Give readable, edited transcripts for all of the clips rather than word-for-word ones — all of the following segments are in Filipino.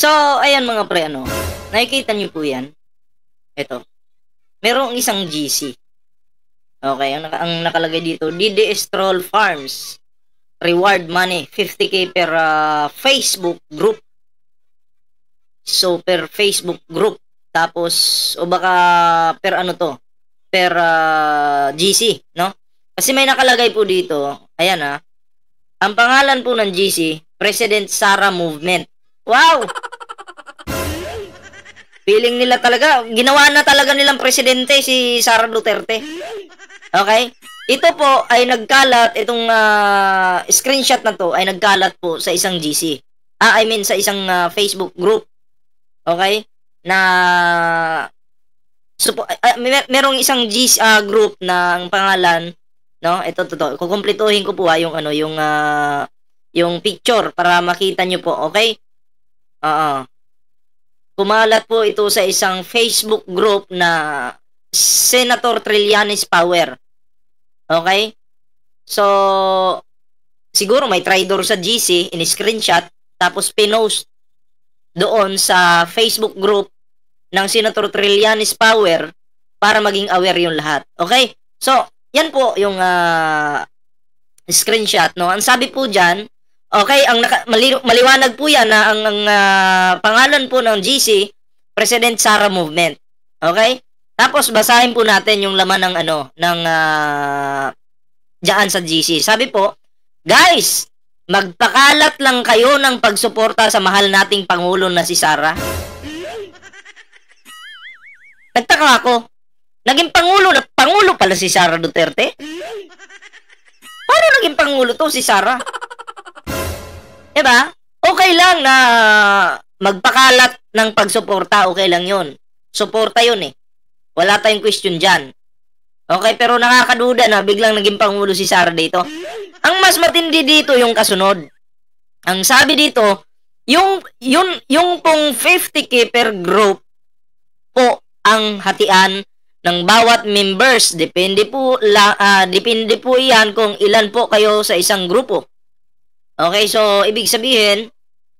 So, ayan mga pre, ano, nakikita niyo po yan? Ito, merong isang GC. Okay, ang nakalagay dito, DDS Troll Farms. Reward money, 50k per Facebook group. So, per Facebook group. Tapos, o baka per ano to? Per GC, no? Kasi may nakalagay po dito, ayan ang pangalan po ng GC, President Sara Movement. Wow! Feeling nila talaga, ginawa na talaga nilang presidente si Sara Duterte. Okay? Ito po ay nagkalat, itong screenshot na to ay nagkalat po sa isang GC. I mean sa isang Facebook group. Okay? Na merong isang GC group na ang pangalan, no? Ito kukumpletuhin ko po yung ano, yung picture para makita nyo po, okay? Kumalat po ito sa isang Facebook group na Senator Trillanes Power. Okay? So, siguro may traitor sa GC, in-screenshot, tapos pinost doon sa Facebook group ng Senator Trillanes Power para maging aware yung lahat. Okay? So, yan po yung screenshot, no? Ang sabi po dyan, okay, maliwanag po yan na ang pangalan po ng GC, President Sara Movement. Okay? Tapos basahin po natin yung laman ng ano, ng diyan sa GC. Sabi po, guys, magpakalat lang kayo ng pagsuporta sa mahal nating Pangulo na si Sara. Nagtaka ako. Naging Pangulo pala si Sara Duterte? Paano naging Pangulo to si Sara? Diba? Okay lang na magpakalat ng pagsuporta, okay lang yun. Suporta yun eh. Wala tayong question dyan. Okay, pero nakakaduda na biglang naging Pangulo si Sara dito. Ang mas matindi dito yung kasunod. Ang sabi dito, yung pong 50k per group po ang hatian ng bawat members. Depende po yan kung ilan po kayo sa isang grupo. Okay, so ibig sabihin,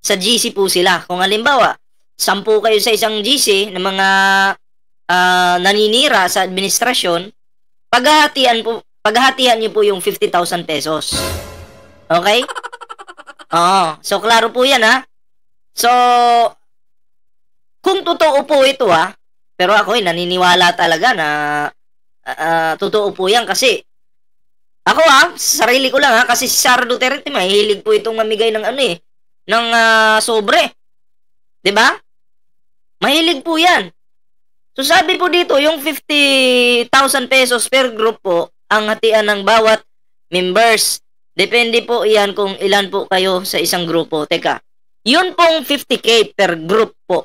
sa GC po sila. Kung halimbawa, 10 kayo sa isang GC ng mga naninira sa administrasyon, paghahatian niyo po yung 50,000 pesos. Okay? Oo. So, klaro po yan, ha? So, kung totoo po ito, pero ako naniniwala talaga na totoo po yan kasi ako, sarili ko lang, kasi si Sara Duterte, mahilig po itong mamigay ng ano ng sobre. 'Di ba? Mahilig po yan. So sabi po dito, yung 50,000 pesos per group po, ang hatian ng bawat members. Depende po yan kung ilan po kayo sa isang grupo. Teka, yun pong 50k per group po,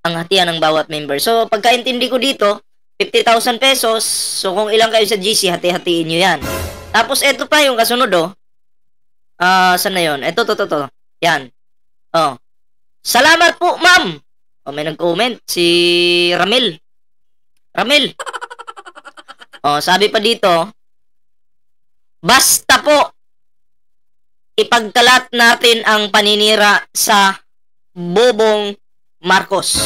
ang hatian ng bawat member. So pagkaintindi ko dito, 50,000 pesos. So kung ilan kayo sa GC, hati-hatiin nyo yan. Tapos eto pa yung kasunod, saan na yun? Eto, to. Yan. Salamat po, ma'am. May nag-comment si Ramil. Sabi pa dito, basta po ipagkalat natin ang paninira sa Bobong Marcos.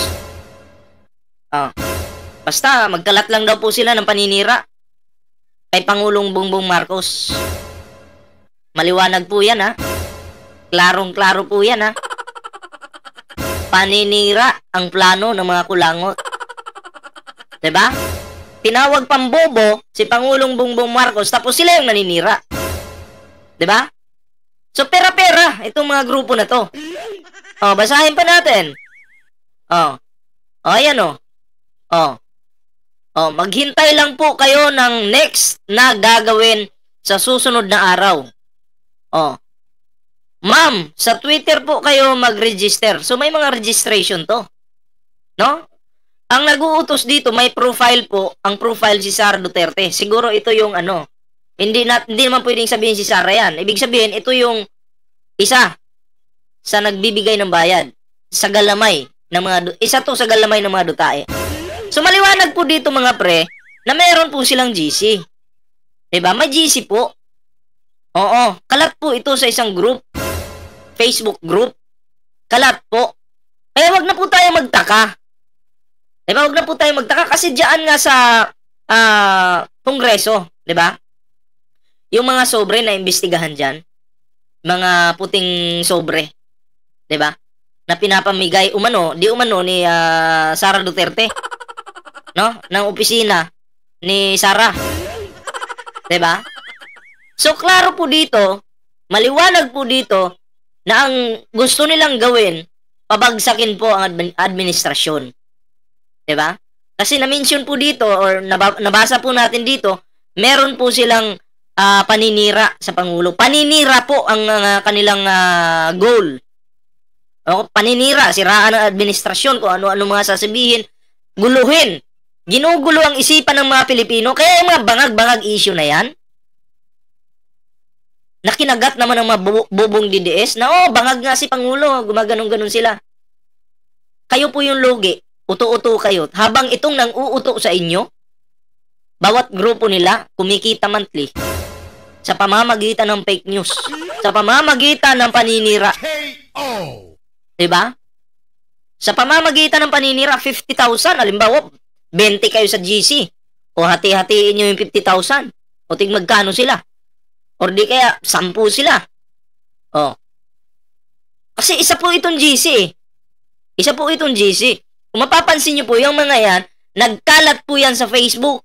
Basta magkalat lang daw po sila ng paninira kay Pangulong Bongbong Marcos. Maliwanag po yan, Klarong-klaro po yan, Paninira ang plano ng mga kulangot. 'Di ba? Tinawag pambobo si Pangulong Bongbong Marcos tapos sila yung naninira. 'Di ba? So pera-pera itong mga grupo na 'to. Basahin pa natin. Ayan maghintay lang po kayo ng next na gagawin sa susunod na araw. Ma'am, sa Twitter po kayo mag-register. So, may mga registration to. No? Ang nag-uutos dito, may profile po. Ang profile si Sara Duterte. Siguro ito yung hindi naman pwedeng sabihin si Sara yan. Ibig sabihin, ito yung isa sa nagbibigay ng bayad. Sa galamay ng isa to sa galamay ng mga dutae. So, maliwanag po dito mga pre, na meron po silang GC. Diba? May GC po. Oo. Kalat po ito sa isang group. Facebook group. Kalat po. magtaka. Diba? Huwag na po tayo magtaka kasi diyan nga sa Kongreso, diba? Yung mga sobre na imbestigahan dyan, mga puting sobre, diba? Na pinapamigay di umano ni Sara Duterte, no? Ng opisina ni Sara. Diba? So, klaro po dito, maliwanag po dito, na ang gusto nilang gawin, pabagsakin po ang administrasyon. Diba? Kasi na-mention po dito, or nabasa po natin dito, meron po silang paninira sa Pangulo. Paninira po ang kanilang goal. O, paninira, siraan ng administrasyon, kung ano-ano mga sasabihin, guluhin. Ginugulo ang isipan ng mga Pilipino, kaya yung mga bangag-bangag issue na yan, nakinagat naman ng mga bubong DDS na, bangag nga si Pangulo, gumaganong-ganon sila. Kayo po yung lugi, uto-uto kayo. Habang itong nang uuto sa inyo, bawat grupo nila, kumikita monthly sa pamamagitan ng fake news, sa pamamagitan ng paninira. Diba? Sa pamamagitan ng paninira, 50,000, halimbawa, 20 kayo sa GC, o hati-hatiin nyo yung 50,000, o tig magkano sila. Or di kaya, 10 sila. Oh. Kasi isa po itong GC. Isa po itong GC. Kung mapapansin nyo po, yung mga yan, nagkalat po yan sa Facebook.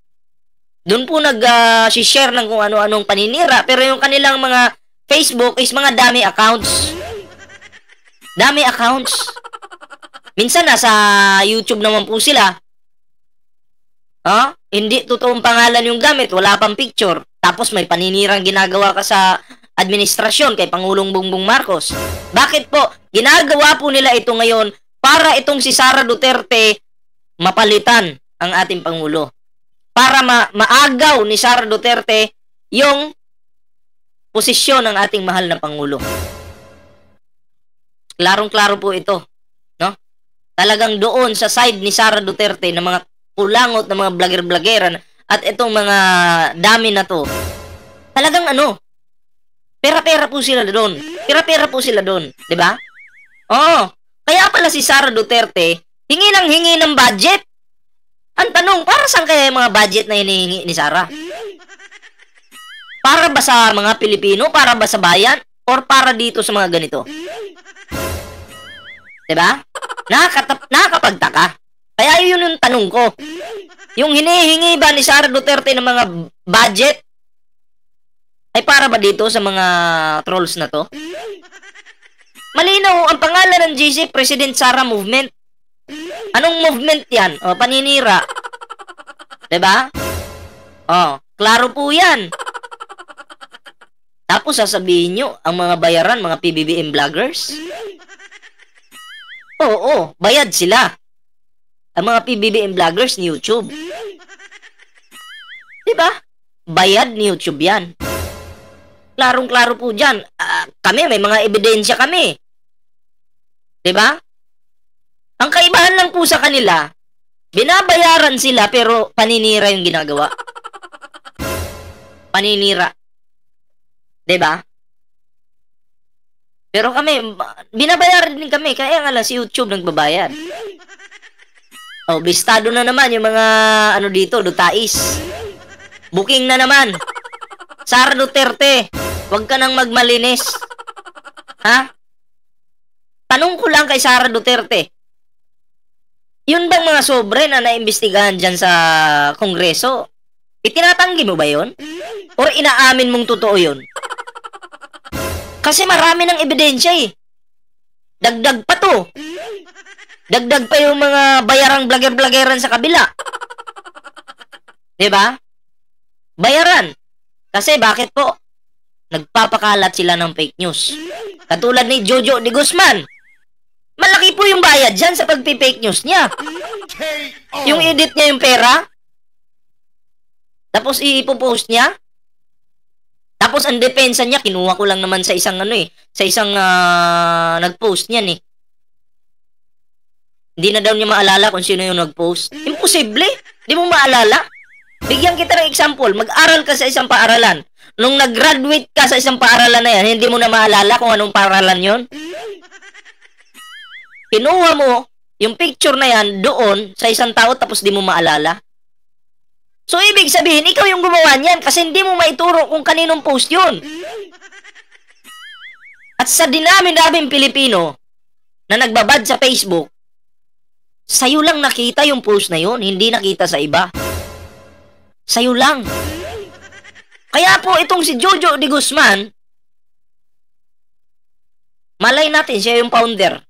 Doon po nag-share ng kung ano-anong paninira. Pero yung kanilang mga Facebook is mga dummy accounts. Dummy accounts. Minsan nasa YouTube naman po sila. Hindi totoong pangalan yung gamit. Wala pang picture. Tapos may paninirang ginagawa ka sa administrasyon kay Pangulong Bongbong Marcos. Bakit po? Ginagawa po nila ito ngayon para itong si Sara Duterte mapalitan ang ating Pangulo. Para maagaw ni Sara Duterte yung posisyon ng ating mahal na Pangulo. Klarong-klaro po ito. No? Talagang doon sa side ni Sara Duterte na mga kulangot na mga vlogger-vloggeran at itong mga dami na to, talagang pera-pera po sila doon. Pera-pera po sila doon. Diba? Kaya pala si Sara Duterte, hingi ng budget. Ang tanong, para saan kaya yung mga budget na hinihingi ni Sara? Para ba sa mga Pilipino? Para ba sa bayan? Or para dito sa mga ganito? Diba? Nakakapagtaka. Kaya yun yung tanong ko. Yung hinihingi ba ni Sara Duterte ng mga budget ay para ba dito sa mga trolls na to? Malinaw, ang pangalan ng GC, President Sara Movement. Anong movement yan? Paninira. Diba? Klaro po yan. Tapos sasabihin nyo, ang mga bayaran, mga PBBM vloggers? Oo, bayad sila. Ang mga PBBM vloggers ni YouTube. Diba? Bayad ni YouTube yan. Klarong-klaro po dyan. Kami, may mga ebidensya kami. Diba? Ang kaibahan lang po sa kanila, binabayaran sila pero paninira yung ginagawa. Paninira. Diba? Pero kami, binabayaran din kami. Kaya nga lang si YouTube nagbabayad. Bistado na naman yung mga dito, Dutais. Booking na naman. Sara Duterte, huwag ka nang magmalinis. Ha? Tanong ko lang kay Sara Duterte. Yun bang mga sobre na naimbestigahan dyan sa Kongreso? Itinatanggi mo ba yun? Or inaamin mong totoo yun? Kasi marami ng ebidensya eh. Dagdag pa to. Dagdag pa yung mga bayarang vlogger-vloggeran sa kabila. Diba? Bayaran. Kasi bakit po? Nagpapakalat sila ng fake news. Katulad ni Jojo de Guzman. Malaki po yung bayad dyan sa pagpi-fake news niya. Yung edit niya yung pera. Tapos ipopost niya. Tapos ang depensa niya, kinuha ko lang naman sa isang sa isang nag-post niyan eh. Hindi na daw niya maalala kung sino yung nag-post. Imposible. Hindi mo maalala. Bigyan kita ng example. Mag-aral ka sa isang paaralan. Nung nag-graduate ka sa isang paaralan na yan, hindi mo na maalala kung anong paaralan yon. Kinuha mo yung picture na yan doon sa isang tao tapos di mo maalala. So, ibig sabihin, ikaw yung gumawa niyan kasi hindi mo maituro kung kaninong post yun. At sa dinami-daming Pilipino na nagbabad sa Facebook, sa'yo lang nakita yung post na yun, hindi nakita sa iba. Sa'yo lang. Kaya po, itong si Jojo de Guzman, malay natin, siya yung founder.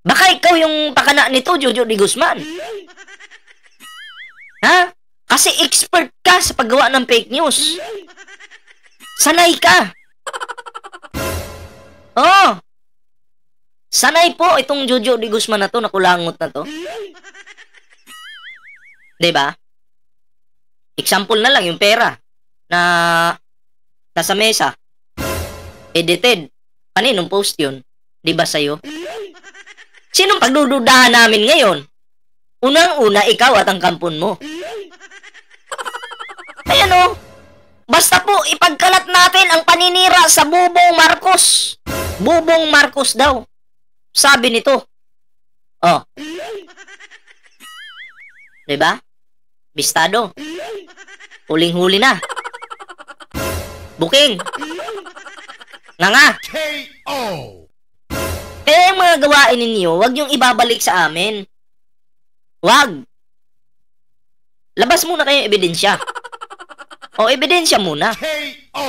Baka ikaw yung pakana nito, Jojo de Guzman. Ha? Kasi expert ka sa paggawa ng fake news. Sanay ka. Oh. Sanay po itong Jojo de Guzman na to, nakulangot na to. 'Di ba? Example na lang yung pera na nasa mesa. Edited. Kaninong post yun? 'Di ba sa'yo? Sinong pagdududahan namin ngayon? Unang-una, ikaw at ang kampon mo. Ayan o. Basta po, ipagkalat natin ang paninira sa Bubong Marcos. Bubong Marcos daw. Sabi nito. Oh. Diba? Bistado. Huling-huli na. Booking. Nga. KO! Kaya yung mga gawain ninyo, wag yung ibabalik sa amin. Wag. Labas muna kayo ebidensya. O, ebidensya muna. KO!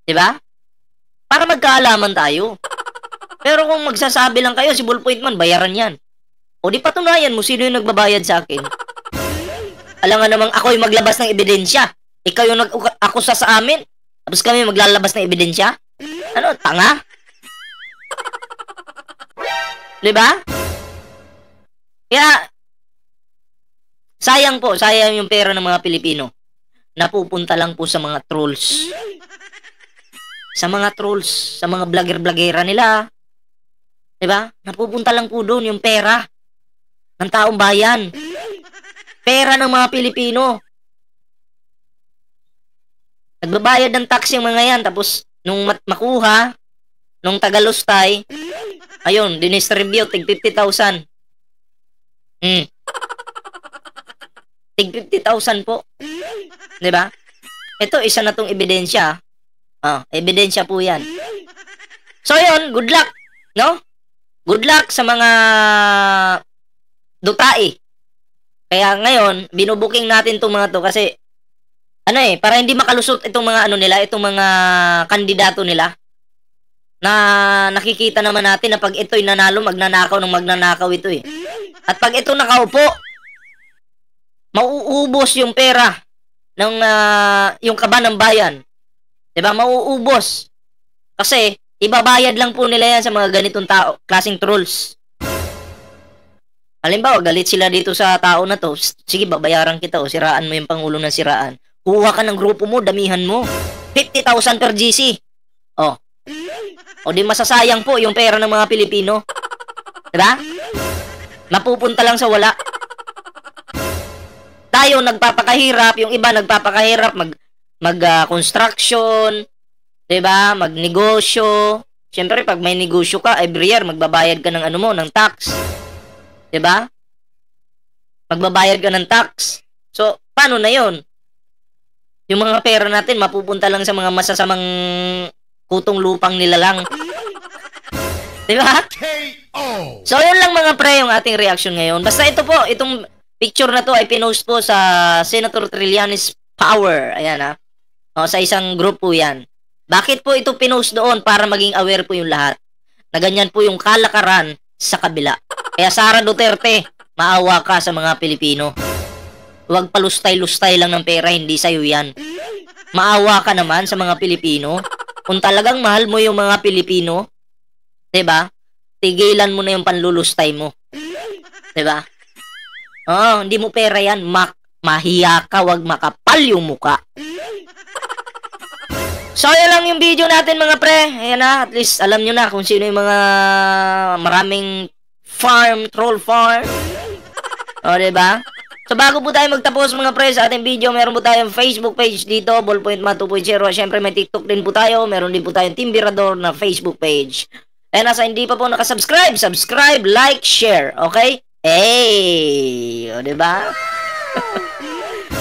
Diba? Para magkaalaman tayo. Pero kung magsasabi lang kayo, si Ballpoint Man, bayaran yan. O di patunayan mo sino yung nagbabayad sa akin. Alam nga namang ako yung maglabas ng ebidensya. Ikaw yung nag-akusa sa amin. Tapos kami maglalabas ng ebidensya. Ano, tanga? Diba? Kaya, sayang po, sayang yung pera ng mga Pilipino. Napupunta lang po sa mga trolls. Sa mga trolls, sa mga vlogger-vloggera nila. Diba? Napupunta lang po doon yung pera ng taong bayan. Pera ng mga Pilipino. Nagbabayad ng tax yung mga yan. Tapos, nung makuha, nung Tagalustay, ayun, dinistribute, tig 50,000. Tig 50,000 po. Diba? Ito, isa na tong ebidensya. Ebidensya po yan. So, yun, good luck. No? Good luck sa mga dutai. Kaya ngayon, binubuking natin itong mga to kasi, para hindi makalusot itong mga nila, itong mga kandidato nila, na nakikita naman natin na pag ito'y nanalo, magnanakaw ng magnanakaw ito eh. At pag ito nakaupo, mauubos yung pera ng yung kaba ng bayan. Diba? Mauubos. Kasi, ibabayad lang po nila yan sa mga ganitong tao, klaseng trolls. Halimbawa, galit sila dito sa tao na to, sige, babayaran kita o siraan mo yung pangulo ng siraan. Kuha ka ng grupo mo, damihan mo. 50,000 per GC. O di masasayang po yung pera ng mga Pilipino. Diba? Napupunta lang sa wala. Tayo nagpapakahirap, yung iba nagpapakahirap mag-construction, diba? Magnegosyo. Siyempre, pag may negosyo ka, every year magbabayad ka ng ng tax. Diba? Magbabayad ka ng tax. So, paano na yon? Yung mga pera natin mapupunta lang sa mga masasamang kutong lupang nila lang. Diba? KO! So, yun lang mga pre yung ating reaction ngayon. Basta ito po, itong picture na to ay pinost po sa Senator Trillanes Power. Ayan ha. Sa isang group po yan. Bakit po ito pinost doon? Para maging aware po yung lahat. Na ganyan po yung kalakaran sa kabila. Kaya Sara Duterte, maawa ka sa mga Pilipino. Huwag palustay-lustay lang ng pera, hindi sa'yo yan. Maawa ka naman sa mga Pilipino. Kung talagang mahal mo yung mga Pilipino, diba? Tigilan mo na yung panlulustay mo. Diba? Hindi mo pera yan. Mahiya ka, wag makapal yung muka. So, yun lang yung video natin mga pre. Ayan na, at least alam nyo na kung sino yung mga maraming troll farm. Diba? So, bago po tayo magtapos mga pre sa ating video, meron po tayong Facebook page dito, Ballpoint Man 2.0. Siyempre, may TikTok din po tayo. Meron din po tayong Timbirador na Facebook page. Kaya nasa hindi pa po nakasubscribe, subscribe, like, share, okay? O, diba?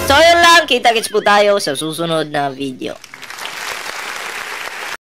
So, yun lang. Kita-kits po tayo sa susunod na video.